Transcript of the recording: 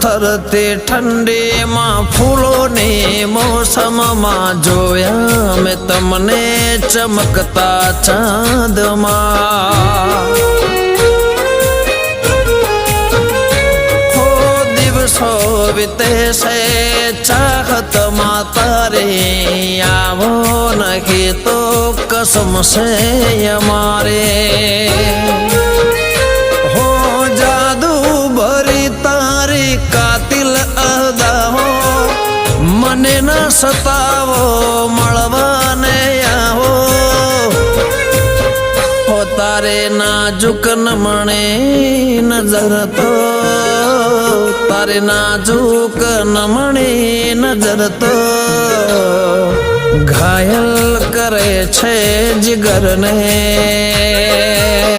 ફરતી ઠંડીમાં ફૂલોની મોસમમાં જોયા મેં તમને ચમકતા ચાંદમાં દિવસો વીતે છે ચાહતમાં તારે આવો નહીં તો કસમ છે અમારે હો જાદુ ભરી તારી કાતિલ અદાઓ મને ન સતાવો મળવાને આવો હો તારે નાજુક નમણે નજર તો તારે નાજુક નમણી નજર તો ઘાયલ કરે છે જીગરને।